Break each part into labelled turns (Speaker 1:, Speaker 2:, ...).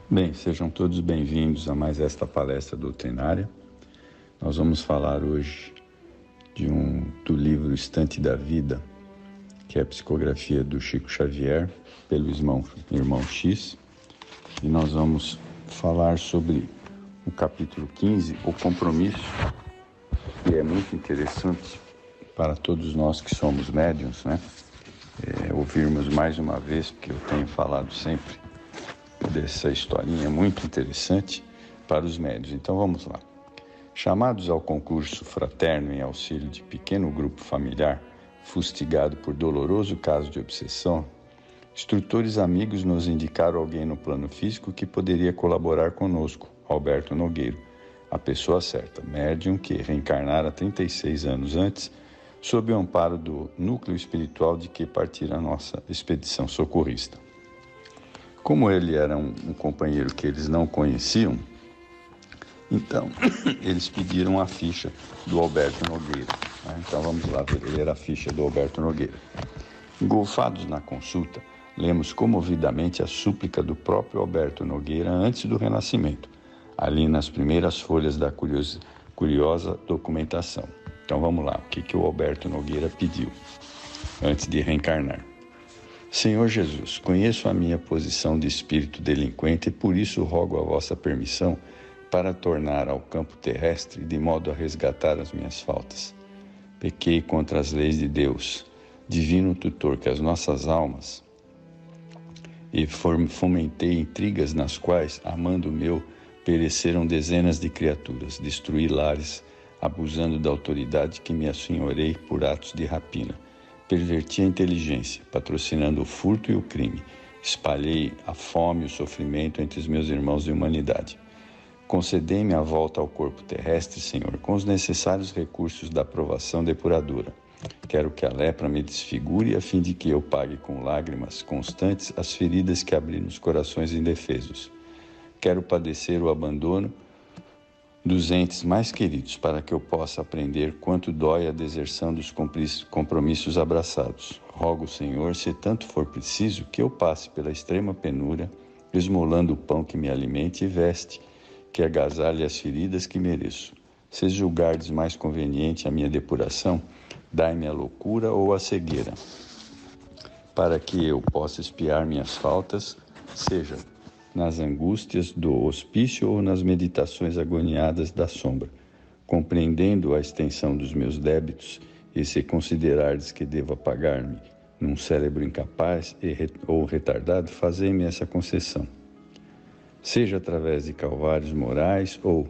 Speaker 1: Bem, sejam todos bem-vindos a mais esta palestra doutrinária. Nós vamos falar hoje do livro Estante da Vida, que é a psicografia do Chico Xavier, pelo irmão X, e nós vamos falar sobre o capítulo 15, o compromisso, que é muito interessante para todos nós que somos médiuns, né? Ouvirmos mais uma vez, porque eu tenho falado sempre dessa historinha muito interessante para os médiuns. Então vamos lá. Chamados ao concurso fraterno em auxílio de pequeno grupo familiar fustigado por doloroso caso de obsessão, instrutores amigos nos indicaram alguém no plano físico que poderia colaborar conosco, Alberto Nogueiro, a pessoa certa, médium que reencarnara 36 anos antes, sob o amparo do núcleo espiritual de que partira a nossa expedição socorrista. Como ele era um companheiro que eles não conheciam, então eles pediram a ficha do Alberto Nogueira. Né? Então vamos lá ler a ficha do Alberto Nogueira. Engolfados na consulta, lemos comovidamente a súplica do próprio Alberto Nogueira antes do renascimento, ali nas primeiras folhas da curiosa documentação. Então vamos lá, o que o Alberto Nogueira pediu antes de reencarnar? Senhor Jesus, conheço a minha posição de espírito delinquente e por isso rogo a vossa permissão para tornar ao campo terrestre de modo a resgatar as minhas faltas. Pequei contra as leis de Deus, divino tutor que as nossas almas, e fomentei intrigas nas quais, amando o meu, pereceram dezenas de criaturas, destruí lares, abusando da autoridade que me assenhorei por atos de rapina. Perverti a inteligência, patrocinando o furto e o crime. Espalhei a fome e o sofrimento entre os meus irmãos de humanidade. Concedei-me a volta ao corpo terrestre, Senhor, com os necessários recursos da provação depuradora. Quero que a lepra me desfigure a fim de que eu pague com lágrimas constantes as feridas que abri nos corações indefesos. Quero padecer o abandono dos entes mais queridos, para que eu possa aprender quanto dói a deserção dos compromissos abraçados. Rogo, Senhor, se tanto for preciso, que eu passe pela extrema penúria, esmolando o pão que me alimente e veste, que agasalhe as feridas que mereço. Se julgardes mais conveniente a minha depuração, dai-me a loucura ou a cegueira, para que eu possa expiar minhas faltas, seja nas angústias do hospício ou nas meditações agoniadas da sombra, compreendendo a extensão dos meus débitos, e se considerardes que devo pagar-me num cérebro incapaz ou retardado, fazei-me essa concessão. Seja através de calvários morais ou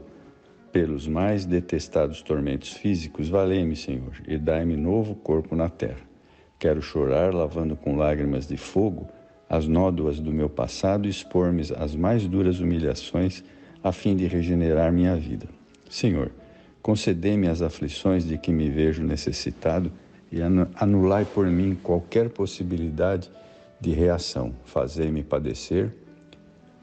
Speaker 1: pelos mais detestados tormentos físicos, valei-me, Senhor, e dai-me novo corpo na terra. Quero chorar, lavando com lágrimas de fogo as nódoas do meu passado e expor-me às mais duras humilhações a fim de regenerar minha vida. Senhor, concedei-me as aflições de que me vejo necessitado e anulai por mim qualquer possibilidade de reação. Fazei-me padecer,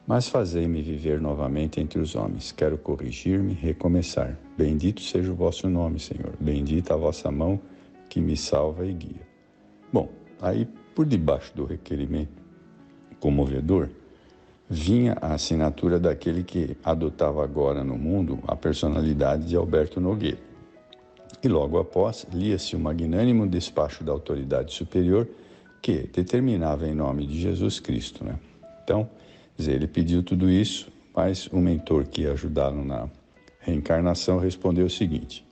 Speaker 1: mas fazei-me viver novamente entre os homens. Quero corrigir-me e recomeçar. Bendito seja o vosso nome, Senhor. Bendita a vossa mão que me salva e guia. Bom, aí por debaixo do requerimento comovedor, vinha a assinatura daquele que adotava agora no mundo a personalidade de Alberto Nogueira. E logo após, lia-se o magnânimo despacho da autoridade superior que determinava em nome de Jesus Cristo, né? Então, ele pediu tudo isso, mas o mentor que ia ajudá-lo na reencarnação respondeu o seguinte: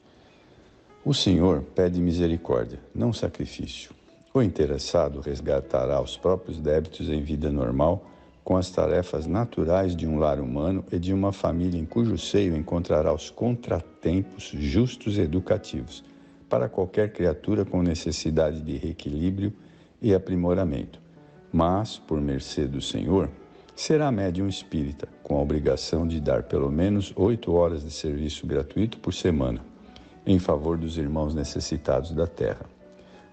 Speaker 1: o Senhor pede misericórdia, não sacrifício. O interessado resgatará os próprios débitos em vida normal com as tarefas naturais de um lar humano e de uma família em cujo seio encontrará os contratempos justos e educativos para qualquer criatura com necessidade de reequilíbrio e aprimoramento. Mas, por mercê do Senhor, será médium espírita, com a obrigação de dar pelo menos 8 horas de serviço gratuito por semana, em favor dos irmãos necessitados da terra,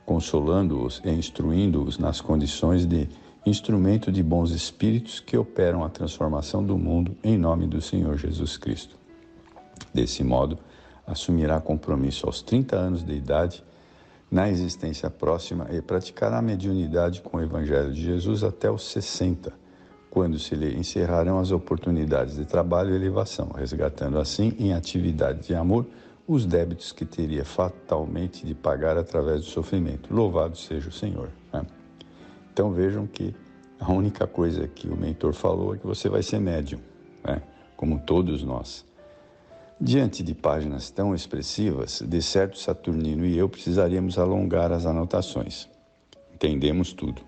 Speaker 1: consolando-os e instruindo-os nas condições de instrumento de bons espíritos que operam a transformação do mundo em nome do Senhor Jesus Cristo. Desse modo, assumirá compromisso aos 30 anos de idade na existência próxima e praticará a mediunidade com o Evangelho de Jesus até os 60, quando se lhe encerrarão as oportunidades de trabalho e elevação, resgatando assim, em atividade de amor, os débitos que teria fatalmente de pagar através do sofrimento. Louvado seja o Senhor. Né? Então vejam que a única coisa que o mentor falou é que você vai ser médium, né? Como todos nós. Diante de páginas tão expressivas, de certo Saturnino e eu precisaríamos alongar as anotações. Entendemos tudo.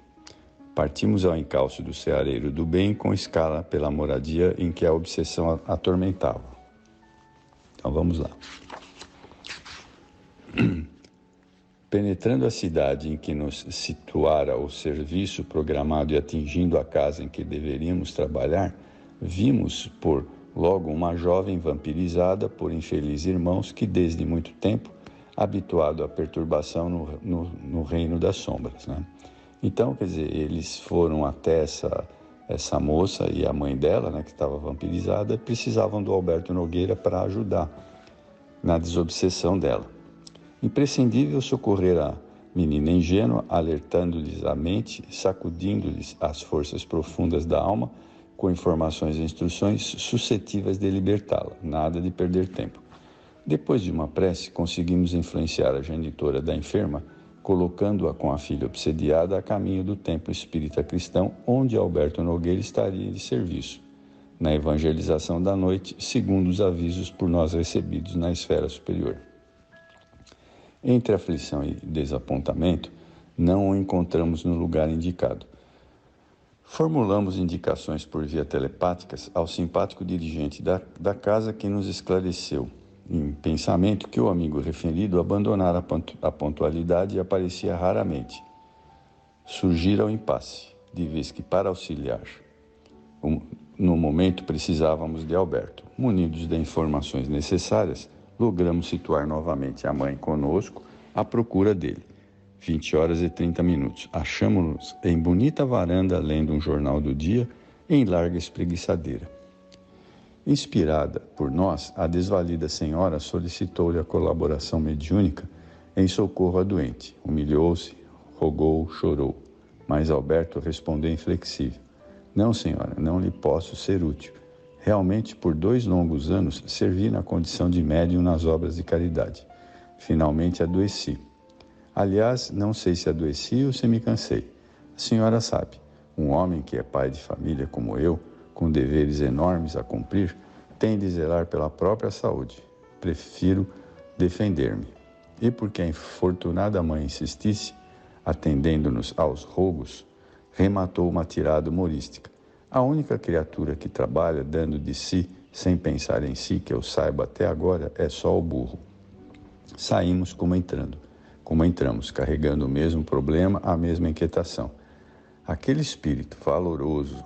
Speaker 1: Partimos ao encalço do ceareiro do bem com escala pela moradia em que a obsessão atormentava. Então vamos lá. Penetrando a cidade em que nos situara o serviço programado e atingindo a casa em que deveríamos trabalhar, vimos por logo uma jovem vampirizada por infelizes irmãos que desde muito tempo, habituado à perturbação no reino das sombras, né? Então, quer dizer, eles foram até essa moça e a mãe dela, né, que estava vampirizada, precisavam do Alberto Nogueira para ajudar na desobsessão dela. Imprescindível socorrer a menina ingênua, alertando-lhes a mente, sacudindo-lhes as forças profundas da alma, com informações e instruções suscetíveis de libertá-la. Nada de perder tempo. Depois de uma prece, conseguimos influenciar a genitora da enferma, colocando-a com a filha obsediada a caminho do templo espírita cristão, onde Alberto Nogueira estaria de serviço, na evangelização da noite, segundo os avisos por nós recebidos na esfera superior. Entre aflição e desapontamento, não o encontramos no lugar indicado. Formulamos indicações por via telepáticas ao simpático dirigente da casa que nos esclareceu, em pensamento, que o amigo referido abandonara a pontualidade e aparecia raramente. Surgira o impasse, de vez que, para auxiliar, no momento precisávamos de Alberto. Munidos de informações necessárias, logramos situar novamente a mãe conosco à procura dele. 20h30. Achamo-nos em bonita varanda lendo um jornal do dia em larga espreguiçadeira. Inspirada por nós, a desvalida senhora solicitou-lhe a colaboração mediúnica em socorro à doente. Humilhou-se, rogou, chorou. Mas Alberto respondeu inflexível: não, senhora, não lhe posso ser útil. Realmente, por 2 longos anos, servi na condição de médium nas obras de caridade. Finalmente adoeci. Aliás, não sei se adoeci ou se me cansei. A senhora sabe, um homem que é pai de família como eu, com deveres enormes a cumprir, tem de zelar pela própria saúde. Prefiro defender-me. E porque a infortunada mãe insistisse, atendendo-nos aos rogos, rematou uma tirada humorística. A única criatura que trabalha dando de si, sem pensar em si, que eu saiba até agora, é só o burro. Saímos como entramos, carregando o mesmo problema, a mesma inquietação. Aquele espírito valoroso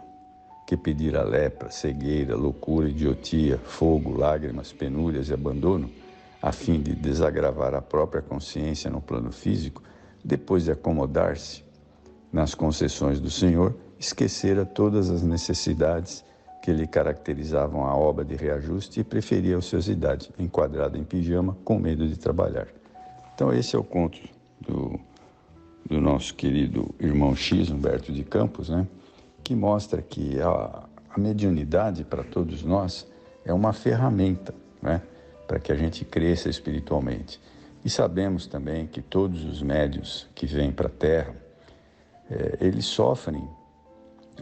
Speaker 1: que pedira lepra, cegueira, loucura, idiotia, fogo, lágrimas, penúrias e abandono, a fim de desagravar a própria consciência no plano físico, depois de acomodar-se nas concessões do Senhor, esquecera todas as necessidades que lhe caracterizavam a obra de reajuste e preferia a ociosidade, enquadrada em pijama, com medo de trabalhar. Então esse é o conto do nosso querido irmão X, Humberto de Campos, né? Que mostra que a mediunidade para todos nós é uma ferramenta, né? Para que a gente cresça espiritualmente. E sabemos também que todos os médiuns que vêm para a Terra, eles sofrem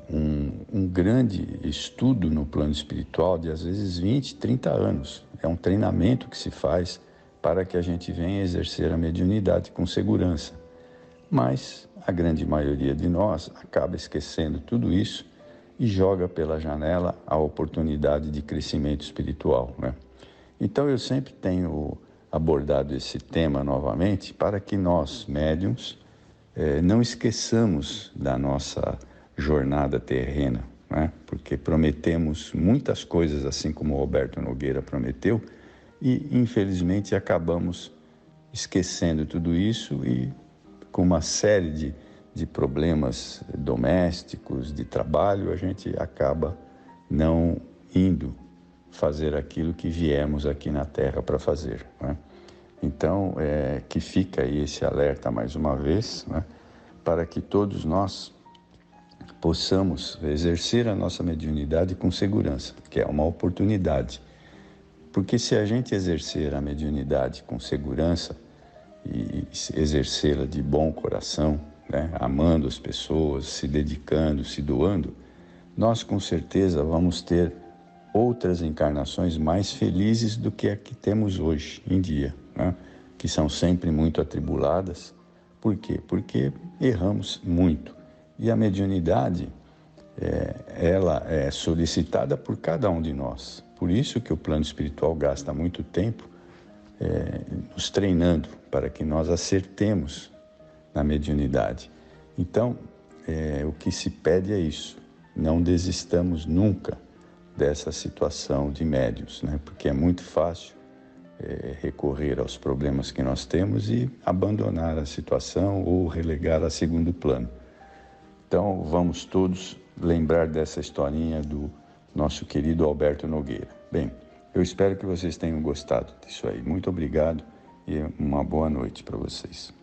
Speaker 1: um grande estudo no plano espiritual de às vezes 20, 30 anos. É um treinamento que se faz para que a gente venha exercer a mediunidade com segurança. Mas a grande maioria de nós acaba esquecendo tudo isso e joga pela janela a oportunidade de crescimento espiritual, né? Então eu sempre tenho abordado esse tema novamente para que nós, médiuns, não esqueçamos da nossa jornada terrena, né? Porque prometemos muitas coisas, assim como o Alberto Nogueira prometeu, e infelizmente acabamos esquecendo tudo isso e com uma série de problemas domésticos, de trabalho, a gente acaba não indo fazer aquilo que viemos aqui na Terra para fazer, né? Então, que fica aí esse alerta mais uma vez, né? Para que todos nós possamos exercer a nossa mediunidade com segurança, que é uma oportunidade. Porque se a gente exercer a mediunidade com segurança e exercê-la de bom coração, né, amando as pessoas, se dedicando, se doando, nós com certeza vamos ter outras encarnações mais felizes do que a que temos hoje em dia, né, que são sempre muito atribuladas. Por quê? Porque erramos muito. E a mediunidade, ela é solicitada por cada um de nós. Por isso que o plano espiritual gasta muito tempo nos treinando para que nós acertemos na mediunidade. Então, o que se pede é isso, não desistamos nunca dessa situação de médiuns, né? Porque é muito fácil recorrer aos problemas que nós temos e abandonar a situação ou relegar a segundo plano. Então, vamos todos lembrar dessa historinha do nosso querido Alberto Nogueira. Bem, eu espero que vocês tenham gostado disso aí. Muito obrigado e uma boa noite para vocês.